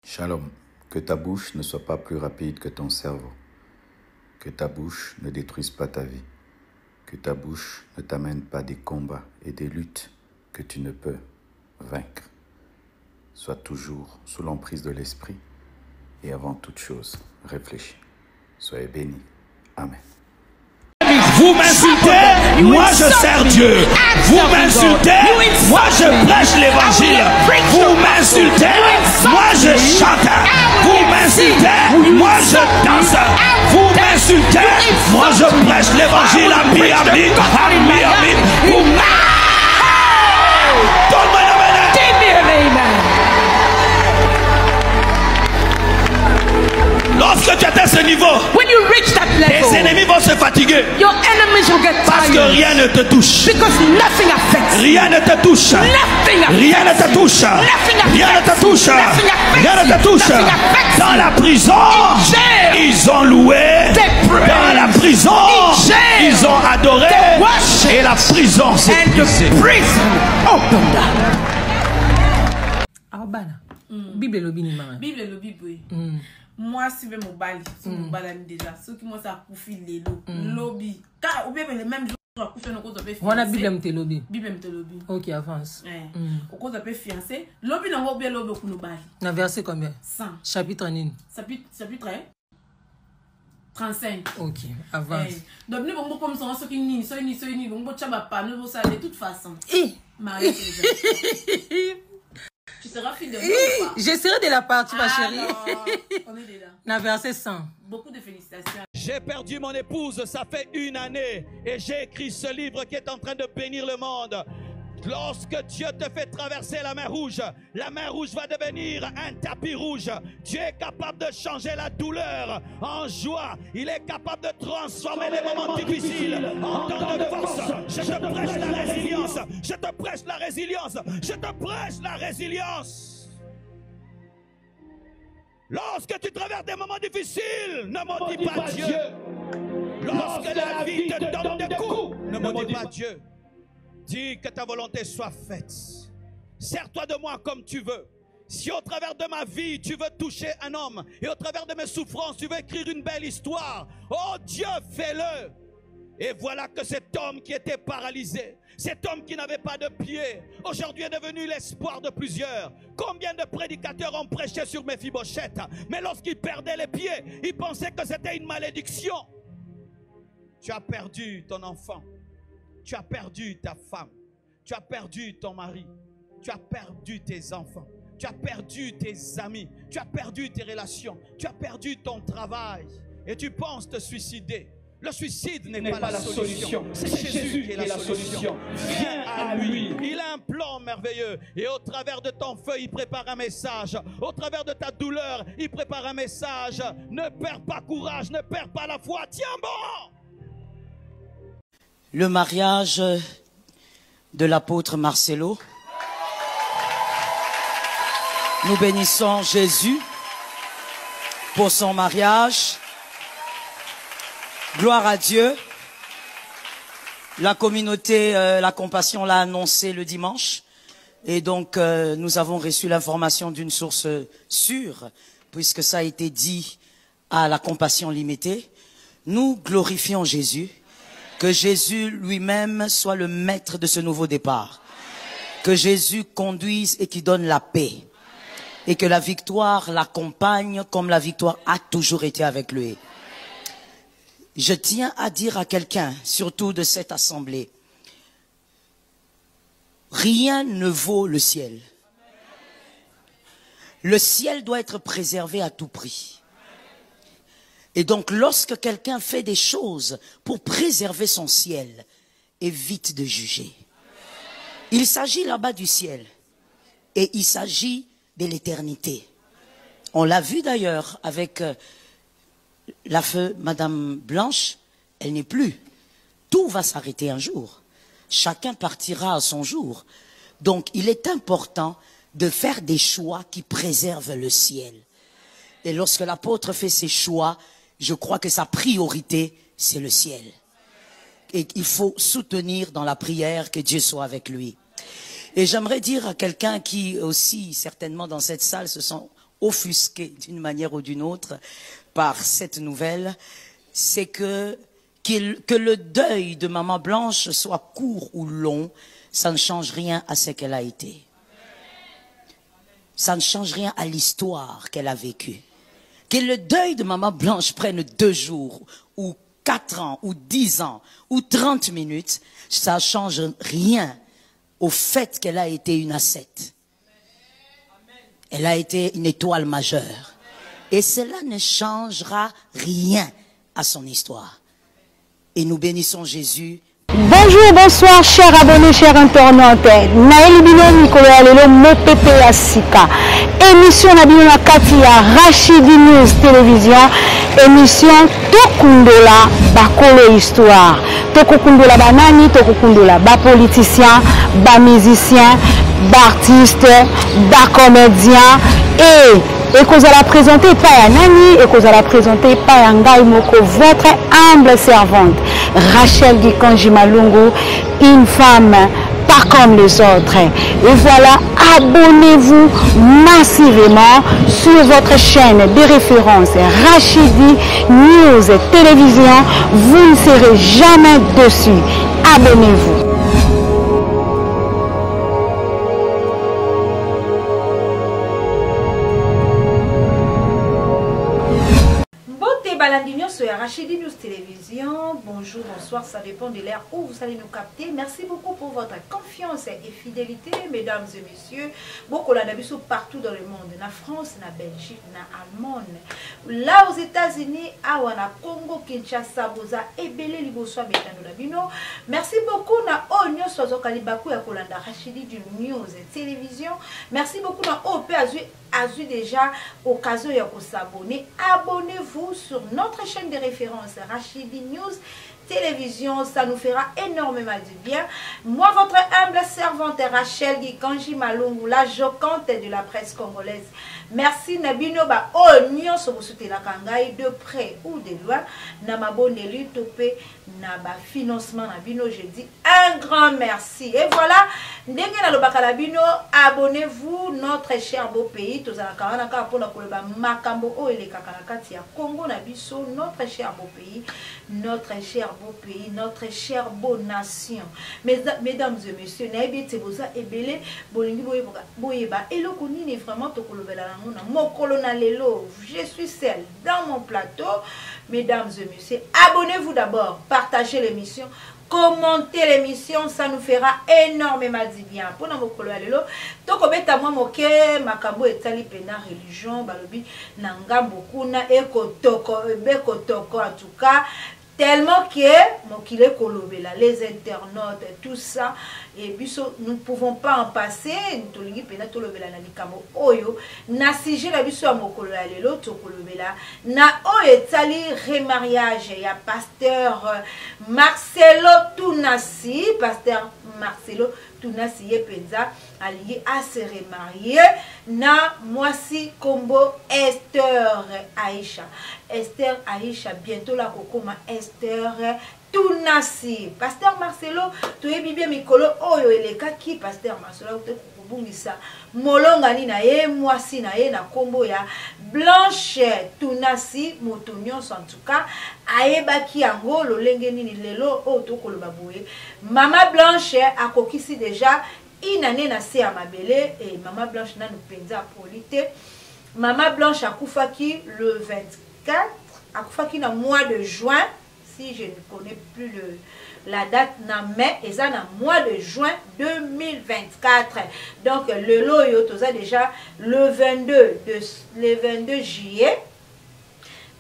Shalom, que ta bouche ne soit pas plus rapide que ton cerveau, que ta bouche ne détruise pas ta vie, que ta bouche ne t'amène pas des combats et des luttes que tu ne peux vaincre. Sois toujours sous l'emprise de l'esprit et avant toute chose, réfléchis. Soyez bénis. Amen. Vous m'insultez, moi je sers Dieu. Vous m'insultez, moi je prêche l'évangile. Vous m'insultez, moi je chante. Vous m'insultez, moi je danse. Vous m'insultez, moi je prêche l'évangile. Ami, ami, ami, ami. Vous Lorsque tu atteins ce niveau, when you reach that level, tes ennemis vont se fatiguer. your enemies will get Parce que tired. rien ne te touche. Because nothing affects you. Rien ne te touche. Nothing affects Rien ne te touche. Nothing Rien ne te affects touche. you. Nothing affects Rien ne te you. touche. Nothing affects Dans you. la prison, In jail, ils ont loué. they praise. Dans la prison, In jail, ils ont adoré. they worship. Et la prison s'est And brisée. the prison opened up. Bana. Bible lobi ni mama. Bible lobi boy. Moi si ve mon bali, si mon balani déjà, ceux qui moi ça koufi lelo, lobby. Car ou bien le même jour à koufi no cause de Wana Bible mte lobi. Bible mte lobby. OK, avance. Au cause de fiancé, lobby na ngo bien lobby ku no bali. Na verset combien? 100. Chapitre nini? Chapitre 35. OK, avance. Donc nous bon comme ça ceux qui ni, ceux ni bon chaba pas nous ça de toute façon. Marie tu seras fille de moi. J'essaierai de la partie, ma chérie. On est déjà. Na verset 100. Beaucoup de félicitations. J'ai perdu mon épouse, ça fait 1 année. Et j'ai écrit ce livre qui est en train de bénir le monde. Lorsque Dieu te fait traverser la mer rouge va devenir un tapis rouge. Dieu est capable de changer la douleur en joie. Il est capable de transformer les moments difficiles en temps de force. Je te prêche la résilience. Je te prêche la résilience. Je te prêche la résilience. Lorsque tu traverses des moments difficiles, ne maudis pas Dieu. Lorsque la vie te donne des coups, ne maudis pas Dieu. Dis que ta volonté soit faite. Sers-toi de moi comme tu veux. Si au travers de ma vie, tu veux toucher un homme, et au travers de mes souffrances, tu veux écrire une belle histoire, oh Dieu, fais-le. Et voilà que cet homme qui était paralysé, cet homme qui n'avait pas de pied, aujourd'hui est devenu l'espoir de plusieurs. Combien de prédicateurs ont prêché sur Méphibosheth, mais lorsqu'ils perdaient les pieds, ils pensaient que c'était une malédiction. Tu as perdu ton enfant. Tu as perdu ta femme, tu as perdu ton mari, tu as perdu tes enfants, tu as perdu tes amis, tu as perdu tes relations, tu as perdu ton travail et tu penses te suicider. Le suicide n'est pas la solution, c'est Jésus qui est la solution. Viens à lui, il a un plan merveilleux et au travers de ton feu, il prépare un message. Au travers de ta douleur, il prépare un message. Ne perds pas courage, ne perds pas la foi, tiens bon. Le mariage de l'apôtre Marcelo. Nous bénissons Jésus pour son mariage. Gloire à Dieu. La communauté, la compassion l'a annoncé le dimanche. Et donc, nous avons reçu l'information d'une source sûre, puisque ça a été dit à la compassion limitée. Nous glorifions Jésus. Que Jésus lui-même soit le maître de ce nouveau départ. Que Jésus conduise et qui donne la paix. Et que la victoire l'accompagne comme la victoire a toujours été avec lui. Je tiens à dire à quelqu'un, surtout de cette assemblée, rien ne vaut le ciel. Le ciel doit être préservé à tout prix. Et donc, lorsque quelqu'un fait des choses pour préserver son ciel, évite de juger. Il s'agit là-bas du ciel. Et il s'agit de l'éternité. On l'a vu d'ailleurs avec la feu Madame Blanche. Elle n'est plus. Tout va s'arrêter un jour. Chacun partira à son jour. Donc, il est important de faire des choix qui préservent le ciel. Et lorsque l'apôtre fait ses choix, je crois que sa priorité, c'est le ciel. Et il faut soutenir dans la prière que Dieu soit avec lui. Et j'aimerais dire à quelqu'un qui aussi, certainement dans cette salle, se sent offusqué d'une manière ou d'une autre par cette nouvelle, c'est que le deuil de Maman Blanche soit court ou long, ça ne change rien à ce qu'elle a été. Ça ne change rien à l'histoire qu'elle a vécue. Que le deuil de Maman Blanche prenne 2 jours, ou 4 ans, ou 10 ans, ou 30 minutes, ça ne change rien au fait qu'elle a été une ascète. Elle a été une étoile majeure. Et cela ne changera rien à son histoire. Et nous bénissons Jésus. Bonjour, bonsoir, chers abonnés, chers internautes. Naël Bino Mikolo Alelo Mopepe Asika. Émission Nabino Katia, Rachidi News Télévision. Émission Tokundola Bakolo Histoire. Tokundola Banani, Tokundola Ba politicien, ba musicien, ba artiste, ba comédien et que vous allez présenter pas Nani et que vous allez présenter pas Ngai Moko, votre humble servante Rachel Gikanji Malungu, une femme pas comme les autres. Et voilà, abonnez-vous massivement sur votre chaîne de référence Rachidi News Télévision. Vous ne serez jamais dessus. Abonnez-vous. Sur Rachidi News Télévision, bonjour, bonsoir, ça dépend de l'heure où vous allez nous capter. Merci beaucoup pour votre confiance et fidélité, mesdames et messieurs. Beaucoup d'habitude partout dans le monde, na France, na Belgique, na Allemagne, là aux États-Unis, à Congo, Kinshasa, Boza, et Belé, Liboso, Betano. Merci beaucoup na Onyo Sozo Kalibaku ya Kolanda Rachidi News Télévision. Merci beaucoup na OP Azu déjà occasion de s'abonner. Abonnez-vous sur notre chaîne de référence Rachidi News Télévision, ça nous fera énormément du bien. Moi, votre humble servante Rachel Gikanji Malungu, la joconte de la presse congolaise. Merci Nabino ba onyo so bosote la kangai de près ou de loin. Na maboneli topé na ba financement Nabino, je dis un grand merci. Et voilà, ndenge na lobaka Nabino, abonnez-vous notre cher beau pays. Tozala kana ka pona koloba makambo o ele kakalakati ya Congo na biso, notre cher beau pays, notre cher beau pays, notre chère beau nation. Mesdames et messieurs, naebi teboza ebele bolingi boyeba eloko nini vraiment tokolobela na mokolo na lelo. Je suis seule dans mon plateau. Mesdames et messieurs, abonnez-vous d'abord, partagez l'émission, commentez l'émission, ça nous fera énormément du bien. Pour na mokolo na lelo tokobeta mwa moke makambo etali pena religion balobi na ngambo kuna ekotoko bekotoko en tout cas. Tellement que mokile kolobela les internautes tout ça et biso nous ne pouvons pas en passer tolingi pena tolobela na likambo oyo na sujet la biso mokolo ya lelo tokolobela na oyo etali remariage ya pasteur Marcelo Tunasi. Pasteur Marcelo Tunasi yepenza allié à se remarier na mwasi kombo Esther Aisha. Esther Aisha bientôt la kokoma Esther Tunasi. Pasteur Marcelo toyebi bien mikolo oyo elekaki Pasteur Marcelo te kubungisa molongani na ye mwasi na ye na kombo ya Blanche Tunasi motonyo en tout cas ayebaki yango lolenge nini lelo o tokoloba boye. Mama Blanche akokisi déjà une année na se ya mabele et Mama Blanche na nous penza polité. Mama Blanche akufaki le 24, akufaki na mois de juin, si je ne connais plus la date na mai, et ça na mois de juin 2024. Donc le loyo toza déjà le 22 juillet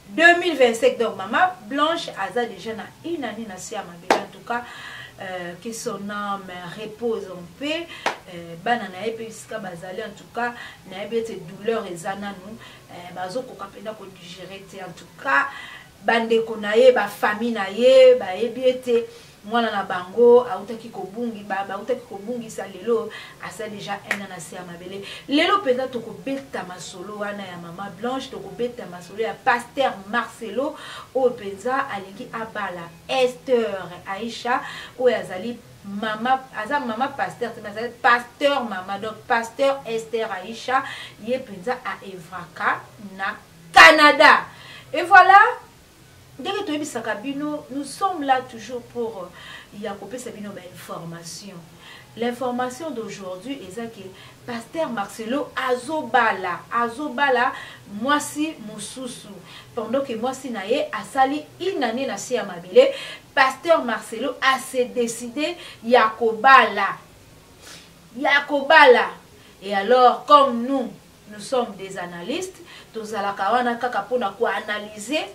2025. Donc Mama Blanche aza déjà na une année na se ya mabele. En tout cas que son âme repose en paix. Banana epeska bazali en tout cas na ebete douleur ezana nous bazo kokapenda ko digérer en tout cas bande ko na ye ba famille na ye ba ebete mwana na bango autaki kobungi baba autaki kobungi sa lelo asa déjà un an na se mabele lelo penda to kobeta masolo wana ya mama Blanche to kobeta masolo ya pasteur Marcelo o penza alingi abala Esther Aisha o yazali mama aza mama pasteur pasteur mama donc pasteur Esther Aisha ye penza a Evraka na Canada. Et voilà, nous sommes là toujours pour Yakopé Sabino information. L'information d'aujourd'hui est que pasteur Marcelo Azobala, moi si Moussousou. Pendant que moi si naye asali inane na sia mabele, pasteur Marcelo a se décidé Yakobala. Et alors, comme nous sommes des analystes, analyser.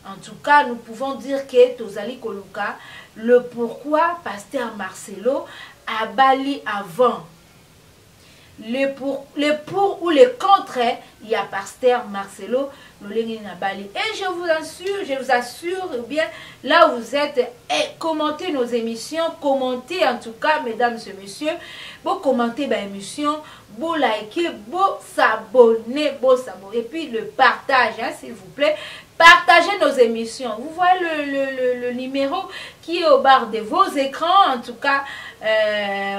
En tout cas, nous pouvons dire que Tozali Koluka, le pourquoi pasteur Marcelo a bali avant. Le pour ou le contre, il y a pasteur Marcelo Bali. Et je vous assure, bien, là où vous êtes, commentez nos émissions, commentez en tout cas, mesdames et messieurs, vous commentez ma émission, vous likez, vous s'abonnez, et puis le partage, hein, s'il vous plaît. Partagez nos émissions. Vous voyez le numéro qui est au bas de vos écrans. En tout cas,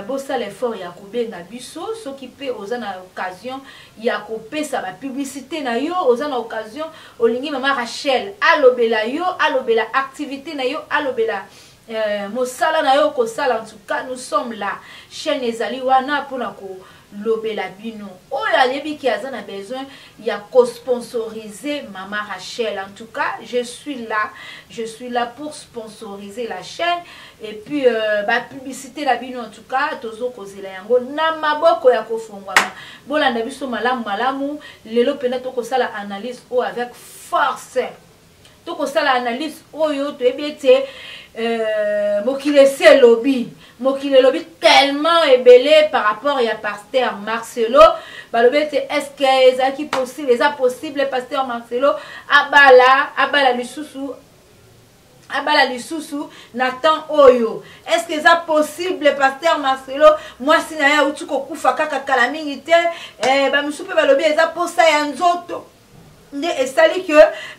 bossa l'effort Yakoube Nabiso, ce qui peut aux occasion Yakoube ça va publicité na yo aux occasion olingi mama Rachel alobela yo alobela activité na yo alobela mosala na yo ko sala. En tout cas, nous sommes là chaîne ezali wana pour na ko lobela bino o ya lebi ki azana besoin ya ko sponsoriser mama Rachel. En tout cas, je suis là pour sponsoriser la chaîne et puis ba publicité la bino. En tout cas, tozo kozela yango na maboko ya kofongwama bolanda biso malamu lelo pena to ko sala analyse o avec force to ko sala analyse oyo to ebiete mokile lobby tellement ébélé par rapport à pasteur Marcelo balobete est-ce que ça qui possible est possible pasteur Marcelo abala lisusu Nathan oyo est-ce que ça possible pasteur Marcelo moi si na ya utuko kufa kaka kala mingi te ba musupe balobi eza posa ya nzoto. Et ça dit que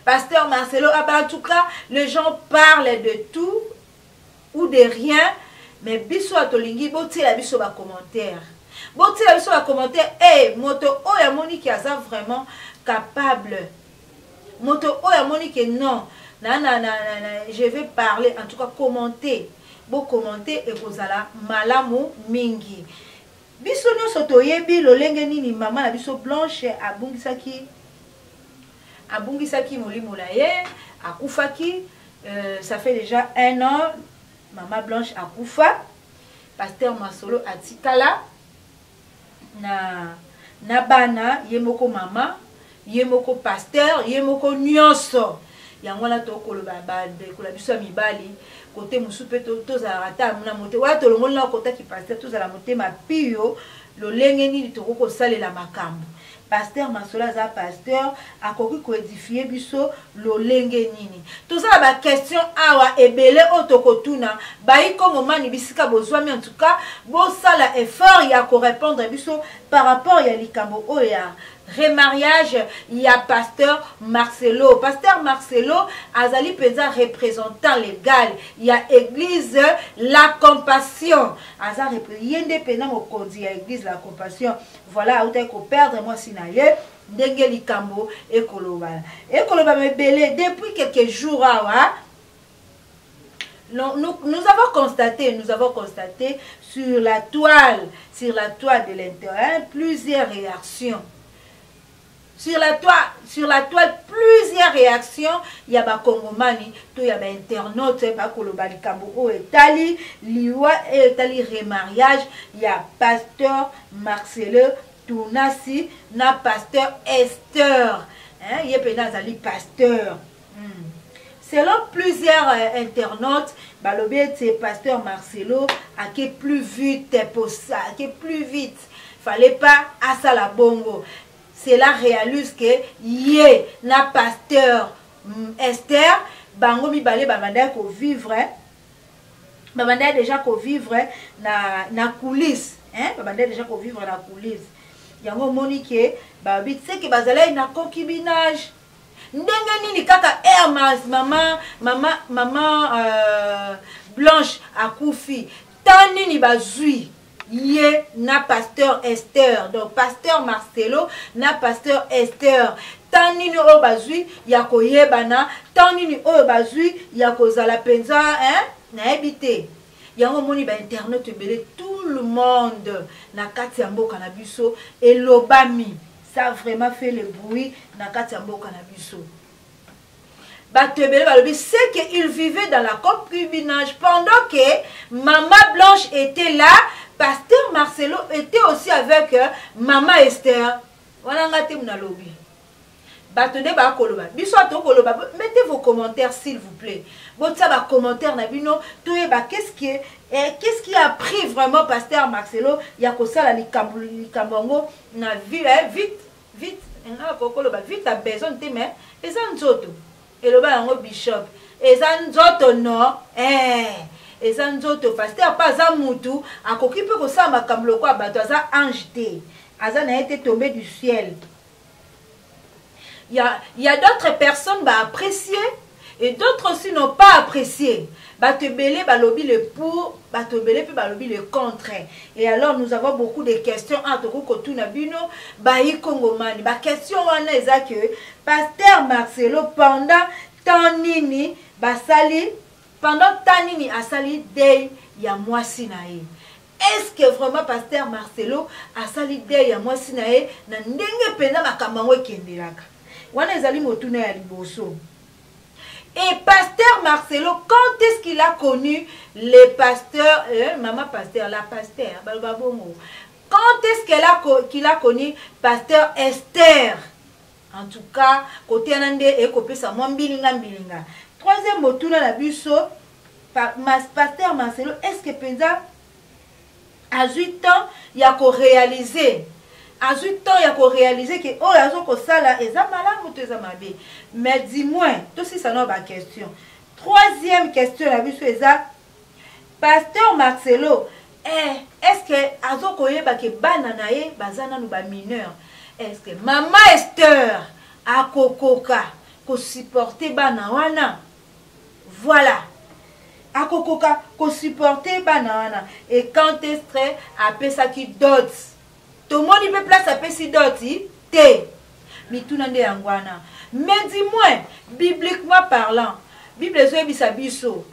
pasteur Marcelo, en tout cas, les gens parlent de tout ou de rien, mais biso atolingi boti la biso ba commentaire. Boti la biso ba commentaire, moto oya moni qui a ça vraiment capable. Moto oya moni que non, je vais parler, en tout cas commenter. Bo commenter et kozala malamu mingi. Biso no soto yebi lolenge nini mama la biso Blanche abungisaki molimo la ye akufaki ça fait déjà 1 an mama Blanche akufa pasteur Marcelo atikala na bana yemoko mama yemoko pasteur yemoko nyonso yango na tokoloba bande kola biso mibali côté musupe to za rata muna mote wa to longo na kota ki pasteur to za la mote ma pio lo lengeni to ko salela makambo. Pasteur Marcelo aza pasteur akoki ko édifier biso lo lenge nini. Tout ça ba question awa ebele otokotuna ba ikongo mani bisika bozwami. En tout cas bo sala effort ya ko répondre biso par rapport ya likambo oya remariage ya pasteur Marcelo. Pasteur Marcelo azali peza représentant légal ya église la compassion aza yende pena mokonzi ya église la compassion. Voilà autant ko perdre moi sinaye ndenge likambo ekoloba mebele depuis quelques jours awa. Nous avons constaté sur la toile de l'internet plusieurs réactions. Sur la toile, plusieurs réactions. Il y a des Congomani, il y a des internautes, il y a des Kambo, Etali, Liwa, Etali remariage. Il y a pasteur Marcelo, Tounasi, na pasteur Esther. Il y a des pasteur. Selon plusieurs internautes, c'est pasteur Marcelo a qui plus vite possible, qui plus vite. Fallait pas à ça la bongo. C'est là réalise que yé na pasteur Esther bango mi balé babanda ko vivre babanda déjà ko vivre na coulisse hein babanda déjà ko vivre na coulisse yango moni ke babi c'est que bazala na concubinage ndenge nini kaka mama Blanche akufi tani ni bazui yé na pasteur Esther donc pasteur Marcelo na pasteur Esther tani ni o bazui ya koyebana tani ni o bazui ya kozala penza hein na ebité yango moni ba internet ebele tout le monde na kati ya mboka na biso elobami ça a vraiment fait le bruit na kati ya mboka na biso bato ebele balobi c'est qu'il vivait dans la concubinage pendant que maman Blanche était là pasteur Marcelo était aussi avec maman Esther wana ngate muna lobi bato de ba koloba biso to koloba mettez vos commentaires s'il vous plaît botsa ba commentaire na bino toyeba qu'est-ce qui a pris vraiment pasteur Marcelo ya kosala likambo na vite nga kokoloba vite a besoin de mais eza nzoto eloba yango bishop eza nzoto no eza nzoto pasteur pas za mutu akoki pe kosala makambo lokwa bato aza ange te aza na été tombé du ciel. Il y a d'autres personnes qui apprécier et d'autres aussi n'ont pas apprécié. Batebele balobi le pour, batebele puis balobi le contre. Et alors nous avons beaucoup de questions entre Kotu Nabino, Bayi Kongomani. Ba question wana eza que pasteur Marcelo pendant tanini basali pendant tanini asali day ya mwasi na ye. Est-ce que vraiment pasteur Marcelo asali day ya mwasi na ye na ndenge pena makambo ekendelaka. Wana ezali motuna ya liboso. Et pasteur Marcelo, quand est-ce qu'il a connu les pasteurs, maman pasteur, la pasteur, quand est-ce qu'il a connu pasteur Esther? En tout cas, côté anande et copé sa bilinga. Troisième motuna la buso, pasteur Marcelo, est-ce que penza à 8 ans, il y a qu'à réaliser? À 8 ans, il y a qu'à réaliser que oh, la zone sala eza malade ou eza mabe. Mais dis-moi, tout ça n'a pas question. Troisième question la vie c'est ça. Pasteur Marcelo, est-ce que azo koyeba ke bananaye bazana nou ba mineur? Est-ce que maman Esther a kokoka ko supporter bana wana? Voilà. A kokoka ko supporter bana wana. Et quand Esther a pesa ki dot. Tout le monde peut place à pesi doti te. Mitunande angwana. Mais dis-moi, bibliquement parlant, Bible zo ebisa biso.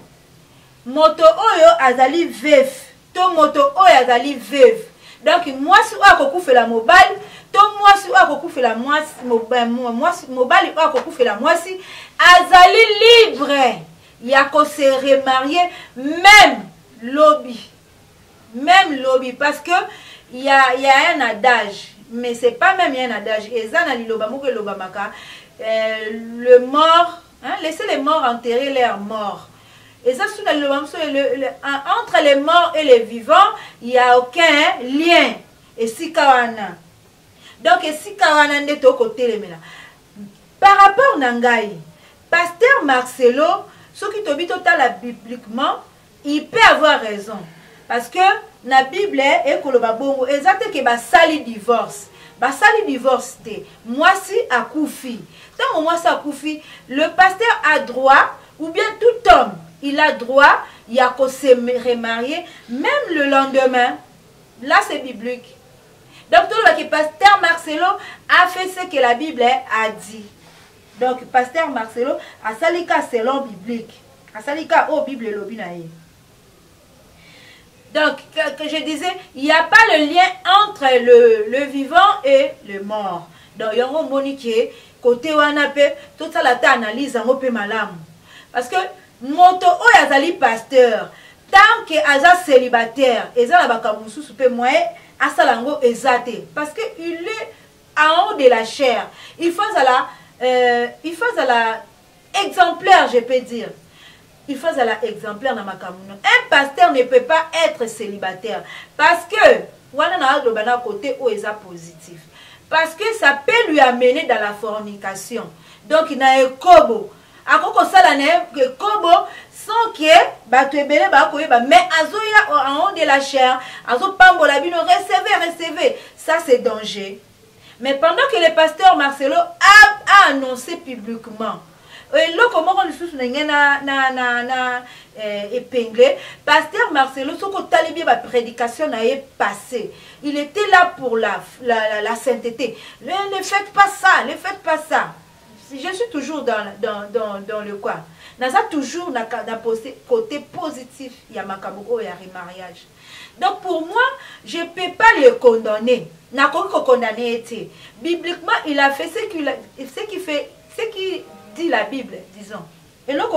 Moto oyo azali veuf. To moto oyo azali veuf. Donc moi si o akokufela mobile, to moi si o akokufela mwasi mobile o akokufela mwasi azali libre. Ya ko se remarier même lobby. Même lobby parce que il y a un adage, mais c'est pas même un adage. Le mort, hein, laissez les morts enterrer leurs morts. Et ça, entre les morts et les vivants, il n'y a aucun lien. Et si kawana. Donc, si kawana n'est au côté de par rapport à Nangaï, pasteur Marcelo, ce qui te dit total bibliquement, il peut avoir raison. Parce que la Bible est que exact que basali divorce. Basali divorce te. Moi si à Koufi. Tant moi ça Koufi, le pasteur a droit ou bien tout homme, il a droit il y a qu'à se remarier même le lendemain. Là c'est biblique. Donc tout le pasteur Marcelo a fait ce que la Bible a dit. Donc pasteur Marcelo a salika selon biblique. A salika au Bible lobinaye. Donc, que je disais, il n'y a pas le lien entre le vivant et le mort. Donc, il y a un monique, côté Wanape, tout ça, la analyse en peu malam. Parce que, moto o yazali pasteur, tant que aza célibataire, ezala bakamusu soupe moyen, asalango ezate. Parce que il est en haut de la chair. Il faut à la exemplaire, je peux dire. Il faut à l'exemplaire dans ma commune. Un pasteur ne peut pas être célibataire. Parce que, voilà, on a un côté où il est positif. Parce que ça peut lui amener dans la fornication. Donc, il y a un kobo. akoko sala na kobo sans que bato ebele ba koyeba mais azoya en haut de la chair azo pambola bino recevez ça c'est danger. Mais pendant que le pasteur Marcelo a annoncé publiquement et là comment on le na épinglé pasteur Marcelo soko talibi ba prédication na passé, il était là pour la sainteté. Ne faites pas ça, ne faites pas ça. Je suis toujours dans le quoi. Naza toujours na côté positif ya makaboko ya remariage. Donc pour moi, je ne peux pas le condamner. N'a pas condamné été. Bibliquement, il a fait ce qui dit la Bible, disons. Et donc,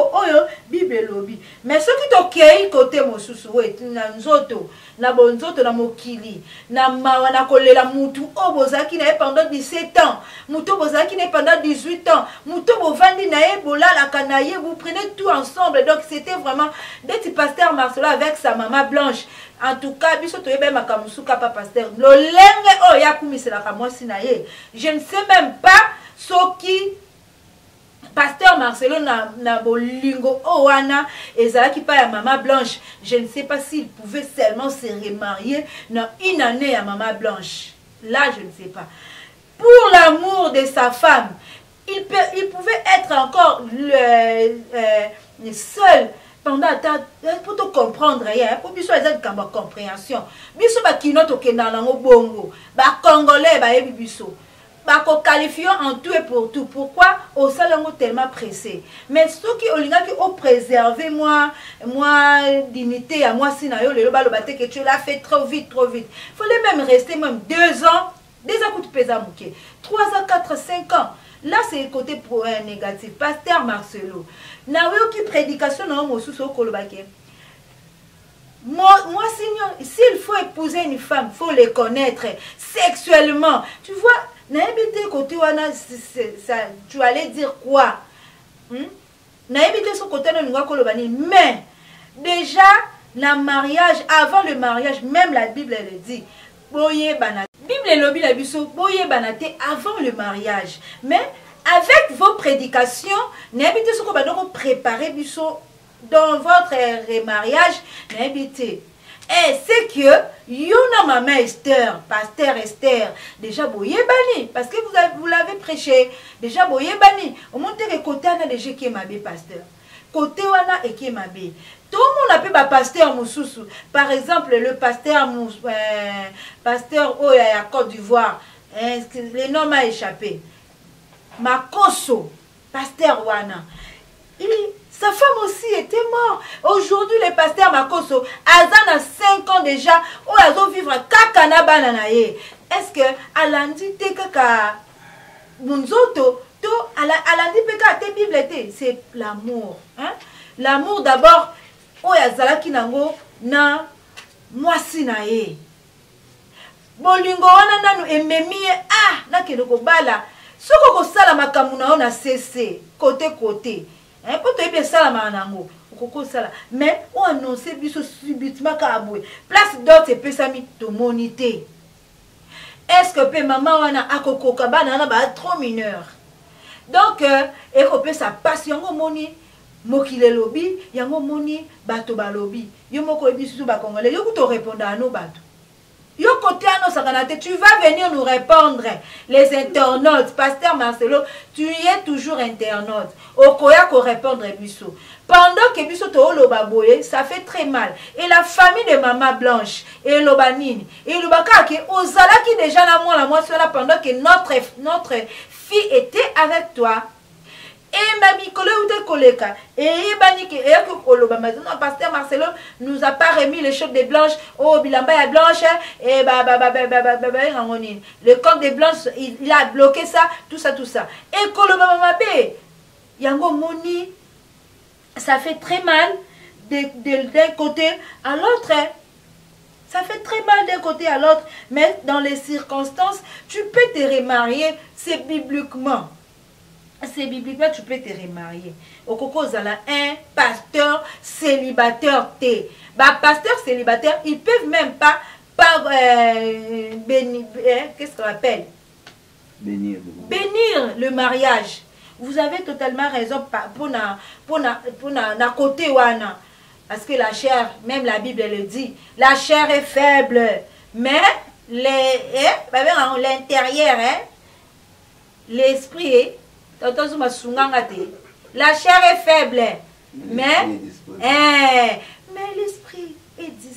Bible lobby. Mais ce qui est côté mosusu, na nzoto, na bonzoto na mokili, na mawa na kolela mutu obozaki na pendant 17 ans, mutu obozaki na pendant 18 ans, mutu bovandi na ebola la kanaye, vous prenez tout ensemble. Donc c'était vraiment des pasteur Marcelo avec sa maman Blanche. En tout cas, biso toyebe makamusuka pa pasteur. Lo lenge o yakumisela ka mwasi na ye. Je ne sais même pas ce qui pasteur Marcelo na bolingo owana ezalaki pa ya maman Blanche. Je ne sais pas s'il pouvait seulement se remarier dans une année à maman Blanche. Là, je ne sais pas. Pour l'amour de sa femme, il pouvait être encore le seul pendant pour te comprendre rien pour biso ezali kamba compréhension biso ba kinoto kenda na bongo ba congolais ba yebi biso ba ko qualifier en tout et pour tout. Pourquoi au salongo tellement pressé? Mais ceux qui olinga qui ont préservé moi dignité à moi sinayo le balo baté que tu l'as fait trop vite. Fallait même rester même 2 ans, 2 ans coup de pesa mouké. 3 ans, 4, 5 ans. Là, c'est le côté négatif. Pasteur Marcelo. Nawe qui prédication na mo suso kolobake. Moi, s'il faut épouser une femme, faut les connaître sexuellement. Tu vois, naébité côté wana tu allais dire quoi? Naébité son côté na ngwa kolobani, mais déjà la mariage, avant le mariage, même la Bible elle dit boye banate. Bible lobby la biso boye banate avant le mariage. Mais avec vos prédications, n'habitez ce qu'on va donc préparer biso dans votre remariage, n'habitez. Et c'est que yona maman Esther, pasteur Esther, déjà boye bani parce que vous l'avez prêché. Déjà boye bani. Au monte que côté ana déjà qui mabé pasteur. Côté wana et qui mabé. Tout le monde appelle pasteur Moussousou. Par exemple, le pasteur pasteur Oya Côte d'Ivoire, le nom m'a échappé. Makoso, pasteur Wana. Sa femme aussi était morte. Aujourd'hui, le pasteur Makoso, Azan a 5 ans déjà, où elle a vivre kakana bananaye. Est-ce que Alandi te kaka munzoto, to Alandi peka te Bible, c'est l'amour. Hein? L'amour d'abord. Oya zalaki nango na mwasi na ye bolingo wana nanu ememie na keloko bala soko ko sala makambu na ona cc côté po to ebe sala manango okoko sala mais on annonce biso subitement ka abwe place d'autre pesami to monité. Est-ce que pe maman wana akokoka bana na ba trop mineur donc et ko pe sa passion ngo moni mokile lobby yango moni bato balobi yo moko ebisu ba congolais yo kuto répondre à nos bato yo côté à nos sakanate tu vas venir nous répondre les internautes. Pasteur Marcelo, tu es toujours internaute okoya ko répondre biso pendant que biso to loba boye ça fait très mal. Et la famille de maman Blanche et lobanine et lobaka ke ozala ki déjà na moi cela pendant que notre fille était avec toi. Et Mami Kole ou te koleka. Et Bani ke e ko koloba maintenant pasteur Marcelo nous a pas remis les chefs de Blanche oh bilamba ya Blanche et le compte de Blanche il a bloqué ça tout ça et koloba mamabe yango moni ça fait très mal d'un côté à l'autre. Ça fait très mal d'un côté à l'autre, mais dans les circonstances tu peux te remarier, c'est bibliquement. C'est bibliquement, tu peux te remarier. Au Coco Zala, un pasteur célibataire T. Bah, pasteur célibataire, ils peuvent même pas bénir, qu'est-ce qu'on appelle? Bénir le mariage. Vous avez totalement raison pour na côté wana. Parce que la chair, même la Bible le dit, la chair est faible. Mais l'intérieur, l'esprit, la chair est faible. Mais l'esprit est dit.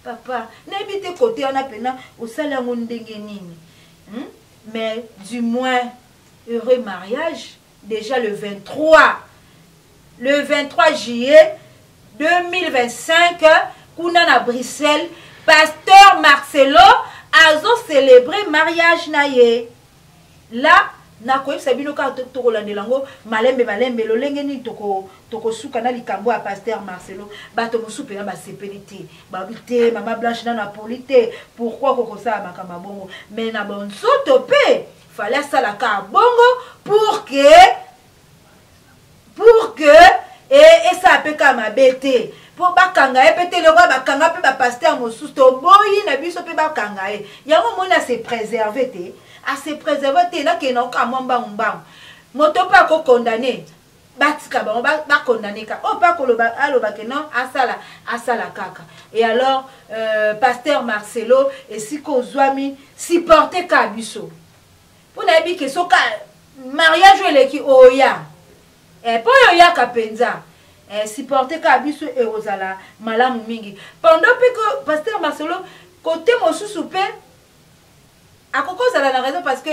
Papa, n'habitez côté on a peine au salaire mais du moins heureux mariage déjà le 23 juillet 2025 kuna na Bruxelles pasteur Marcelo azo célébrer mariage naye là na ko sabino ka to landelango malembe lolenge ni toko suka na likambo a pasteur Marcelo bato musupe na ba sepelité ba bité mama Blanche na polité pourquoi koko ça makamba bongo mais na bon sotope fallait ça la ka bongo pour que et ça peut comme bêter pour bakanga e pété le roi bakanga pe ba pasteur mosusu to boyi na biso pe bakanga e yango mona se préserver te à se préserver te na ke na ka mwamba mbam moto pa ko condamner batika ba condamner ka o pa ko loba aloba ke non asala kaka et alors pasteur Marcelo et si ko zwami si porter ka biso pour na bi ke soka mariage ele ki oya et pour oya ka penza si porter ka biso et ozala malamu mingi pendant que pasteur Marcelo côté mosusu pe à cause de la raison parce que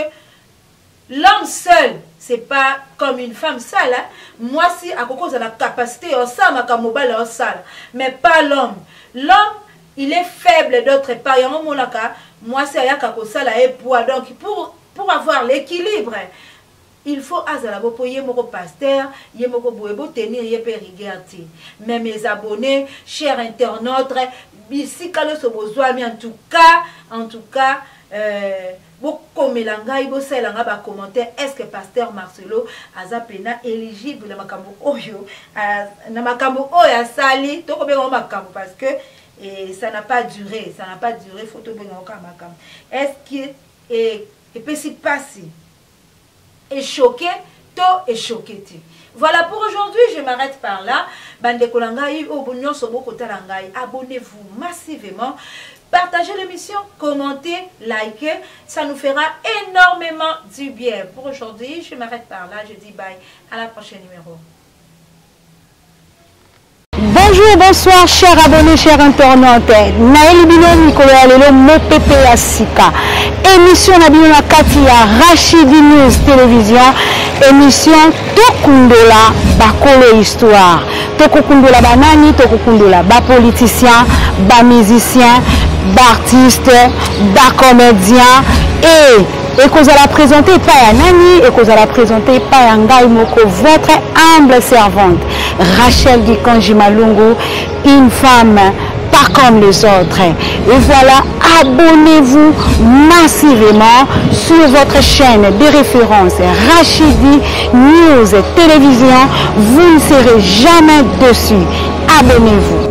l'homme seul c'est pas comme une femme seule hein? Moi si à cause de la capacité au ça ma kamobale au sale mais pas l'homme il est faible d'autre part il y a un moment moi c'est ayaka ko sala et poids donc pour avoir l'équilibre il faut azalabo pour yemoko pasteur yemoko boebo tenir yepe rigerti mais mes abonnés chers internautes bisi kalo so bozwami en tout cas bokomelanga iboselanga ba commentaire est-ce que pasteur Marcelo azapena éligible na makambo oyo ya sali to ko benga makambo parce que ça n'a pas duré photo benga makambo est-ce que et peut s'y passer et choqué to et choqué. Voilà pour aujourd'hui, je m'arrête par là. Abonnez-vous massivement. Partagez l'émission, commentez, likez. Ça nous fera énormément du bien. Pour aujourd'hui, je m'arrête par là. Je dis bye. À la prochaine numéro. Bonjour, bonsoir, chers abonnés, chers internautes. Naël Bino Mikolo Alelo Mopepe Asika. Émission Nabino Katia, Rachidi News Télévision. Émission Tokundola Bakolo Histoire. Tokundola Banani, Tokundola Ba politicien, Ba musicien, Ba artiste, Ba comédien et que vous allez présenter pas Nani et que vous allez présenter pas Ngai Moko, votre humble servante Rachel Gikonji Malungu, une femme pas comme les autres. Et voilà, abonnez-vous massivement sur votre chaîne de référence Rachidi News Télévision. Vous ne serez jamais dessus. Abonnez-vous.